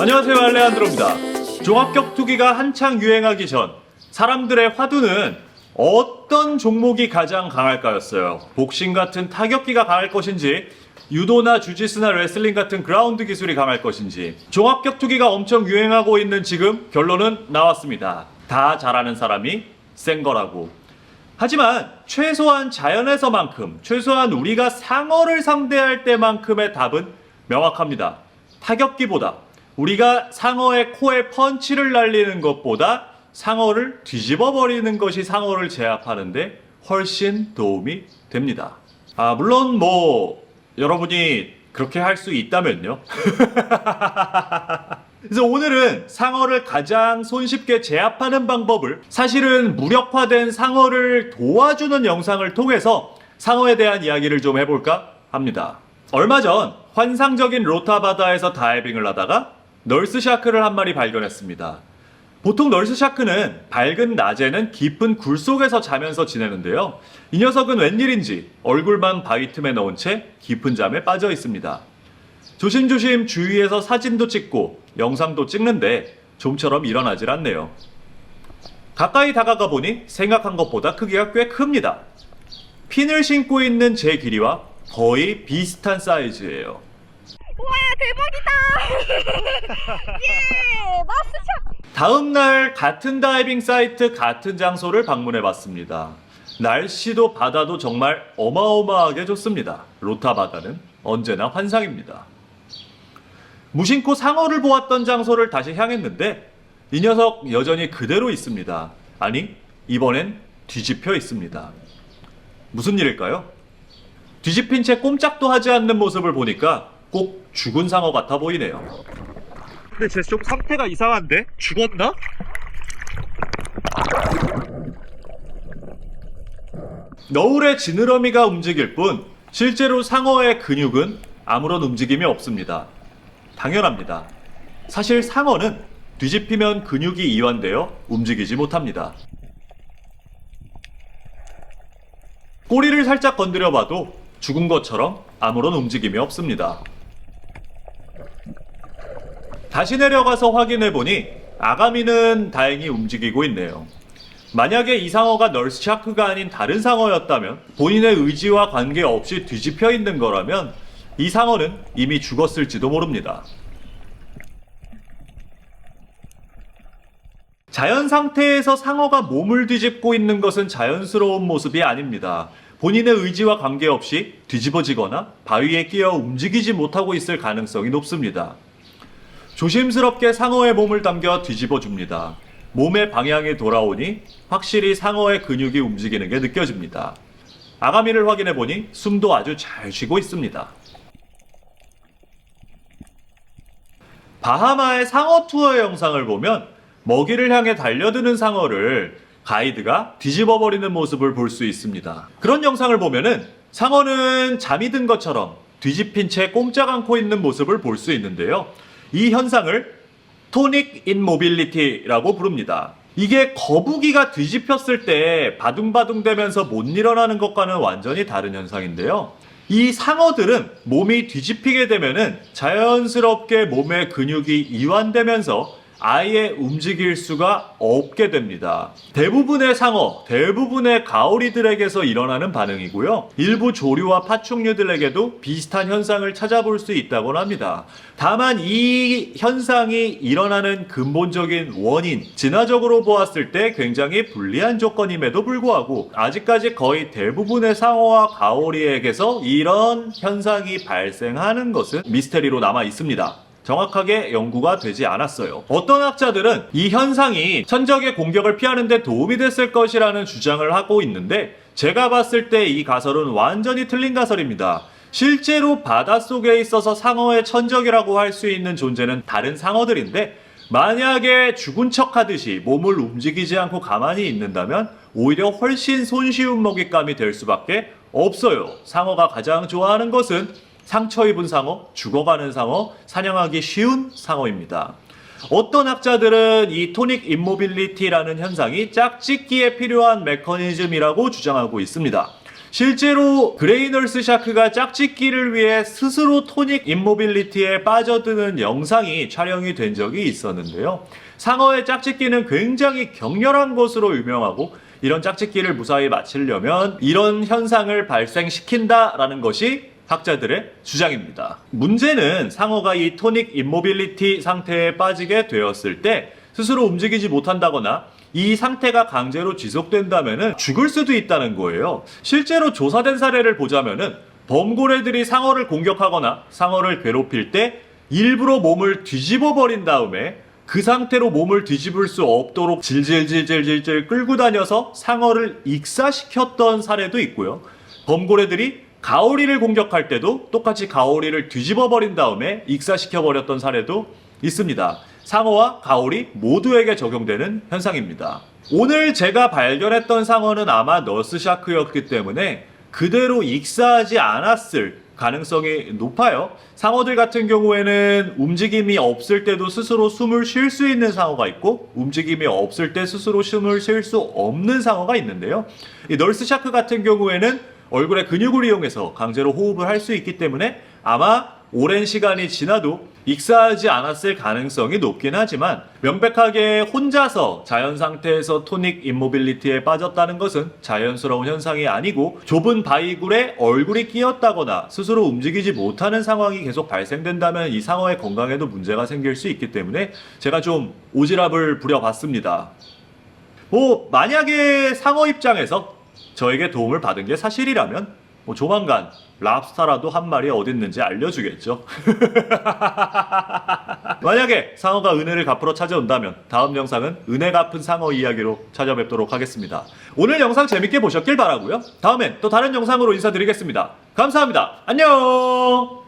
안녕하세요, 알레한드로입니다. 종합격투기가 한창 유행하기 전 사람들의 화두는 어떤 종목이 가장 강할까였어요. 복싱 같은 타격기가 강할 것인지, 유도나 주짓수나 레슬링 같은 그라운드 기술이 강할 것인지. 종합격투기가 엄청 유행하고 있는 지금 결론은 나왔습니다. 다 잘하는 사람이 센 거라고. 하지만 최소한 자연에서만큼, 최소한 우리가 상어를 상대할 때만큼의 답은 명확합니다. 타격기보다, 우리가 상어의 코에 펀치를 날리는 것보다 상어를 뒤집어 버리는 것이 상어를 제압하는데 훨씬 도움이 됩니다. 물론 여러분이 그렇게 할 수 있다면요. 그래서 오늘은 상어를 가장 손쉽게 제압하는 방법을, 사실은 무력화된 상어를 도와주는 영상을 통해서 상어에 대한 이야기를 좀 해볼까 합니다. 얼마 전 환상적인 로타 바다에서 다이빙을 하다가 널스샤크를 한 마리 발견했습니다. 보통 널스샤크는 밝은 낮에는 깊은 굴 속에서 자면서 지내는데요. 이 녀석은 웬일인지 얼굴만 바위 틈에 넣은 채 깊은 잠에 빠져 있습니다. 조심조심 주위에서 사진도 찍고 영상도 찍는데 좀처럼 일어나질 않네요. 가까이 다가가 보니 생각한 것보다 크기가 꽤 큽니다. 핀을 신고 있는 제 길이와 거의 비슷한 사이즈예요. 우와, 대박이다. 예, 널스샤크. 다음날 같은 다이빙 사이트, 같은 장소를 방문해봤습니다. 날씨도 바다도 정말 어마어마하게 좋습니다. 로타 바다는 언제나 환상입니다. 무심코 상어를 보았던 장소를 다시 향했는데 이 녀석 여전히 그대로 있습니다. 아니, 이번엔 뒤집혀 있습니다. 무슨 일일까요? 뒤집힌 채 꼼짝도 하지 않는 모습을 보니까 꼭 죽은 상어 같아 보이네요. 근데 쟤 좀 상태가 이상한데? 죽었나? 너울의 지느러미가 움직일 뿐 실제로 상어의 근육은 아무런 움직임이 없습니다. 당연합니다. 사실 상어는 뒤집히면 근육이 이완되어 움직이지 못합니다. 꼬리를 살짝 건드려봐도 죽은 것처럼 아무런 움직임이 없습니다. 다시 내려가서 확인해보니 아가미는 다행히 움직이고 있네요. 만약에 이 상어가 널스샤크가 아닌 다른 상어였다면, 본인의 의지와 관계없이 뒤집혀 있는 거라면 이 상어는 이미 죽었을지도 모릅니다. 자연 상태에서 상어가 몸을 뒤집고 있는 것은 자연스러운 모습이 아닙니다. 본인의 의지와 관계없이 뒤집어지거나 바위에 끼어 움직이지 못하고 있을 가능성이 높습니다. 조심스럽게 상어의 몸을 당겨 뒤집어 줍니다. 몸의 방향이 돌아오니 확실히 상어의 근육이 움직이는 게 느껴집니다. 아가미를 확인해 보니 숨도 아주 잘 쉬고 있습니다. 바하마의 상어 투어 영상을 보면 먹이를 향해 달려드는 상어를 가이드가 뒤집어 버리는 모습을 볼 수 있습니다. 그런 영상을 보면은 상어는 잠이 든 것처럼 뒤집힌 채 꼼짝 않고 있는 모습을 볼 수 있는데요. 이 현상을 토닉 인모빌리티라고 부릅니다. 이게 거북이가 뒤집혔을 때 바둥바둥대면서 못 일어나는 것과는 완전히 다른 현상인데요. 이 상어들은 몸이 뒤집히게 되면은 자연스럽게 몸의 근육이 이완되면서 아예 움직일 수가 없게 됩니다. 대부분의 상어, 대부분의 가오리들에게서 일어나는 반응이고요. 일부 조류와 파충류들에게도 비슷한 현상을 찾아볼 수 있다고 합니다. 다만 이 현상이 일어나는 근본적인 원인, 진화적으로 보았을 때 굉장히 불리한 조건임에도 불구하고 아직까지 거의 대부분의 상어와 가오리에게서 이런 현상이 발생하는 것은 미스테리로 남아 있습니다. 정확하게 연구가 되지 않았어요. 어떤 학자들은 이 현상이 천적의 공격을 피하는 데 도움이 됐을 것이라는 주장을 하고 있는데 제가 봤을 때 이 가설은 완전히 틀린 가설입니다. 실제로 바닷속에 있어서 상어의 천적이라고 할 수 있는 존재는 다른 상어들인데 만약에 죽은 척 하듯이 몸을 움직이지 않고 가만히 있는다면 오히려 훨씬 손쉬운 먹잇감이 될 수밖에 없어요. 상어가 가장 좋아하는 것은 상처 입은 상어, 죽어가는 상어, 사냥하기 쉬운 상어입니다. 어떤 학자들은 이 토닉 임모빌리티라는 현상이 짝짓기에 필요한 메커니즘이라고 주장하고 있습니다. 실제로 그레이널스 샤크가 짝짓기를 위해 스스로 토닉 임모빌리티에 빠져드는 영상이 촬영이 된 적이 있었는데요. 상어의 짝짓기는 굉장히 격렬한 것으로 유명하고 이런 짝짓기를 무사히 마치려면 이런 현상을 발생시킨다라는 것이 학자들의 주장입니다. 문제는 상어가 이 토닉 임모빌리티 상태에 빠지게 되었을 때 스스로 움직이지 못한다거나 이 상태가 강제로 지속된다면 죽을 수도 있다는 거예요. 실제로 조사된 사례를 보자면은 범고래들이 상어를 공격하거나 상어를 괴롭힐 때 일부러 몸을 뒤집어 버린 다음에 그 상태로 몸을 뒤집을 수 없도록 질질질질질 끌고 다녀서 상어를 익사시켰던 사례도 있고요. 범고래들이 가오리를 공격할 때도 똑같이 가오리를 뒤집어 버린 다음에 익사시켜 버렸던 사례도 있습니다. 상어와 가오리 모두에게 적용되는 현상입니다. 오늘 제가 발견했던 상어는 아마 너스샤크였기 때문에 그대로 익사하지 않았을 가능성이 높아요. 상어들 같은 경우에는 움직임이 없을 때도 스스로 숨을 쉴 수 있는 상어가 있고 움직임이 없을 때 스스로 숨을 쉴 수 없는 상어가 있는데요. 이 널스샤크 같은 경우에는 얼굴의 근육을 이용해서 강제로 호흡을 할 수 있기 때문에 아마 오랜 시간이 지나도 익사하지 않았을 가능성이 높긴 하지만 명백하게 혼자서 자연 상태에서 토닉 임모빌리티에 빠졌다는 것은 자연스러운 현상이 아니고 좁은 바위굴에 얼굴이 끼었다거나 스스로 움직이지 못하는 상황이 계속 발생된다면 이 상어의 건강에도 문제가 생길 수 있기 때문에 제가 좀 오지랖을 부려봤습니다. 만약에 상어 입장에서 저에게 도움을 받은 게 사실이라면 조만간 랍스타라도 한 마리 어딨는지 알려주겠죠. 만약에 상어가 은혜를 갚으러 찾아온다면 다음 영상은 은혜 갚은 상어 이야기로 찾아뵙도록 하겠습니다. 오늘 영상 재밌게 보셨길 바라고요. 다음엔 또 다른 영상으로 인사드리겠습니다. 감사합니다. 안녕.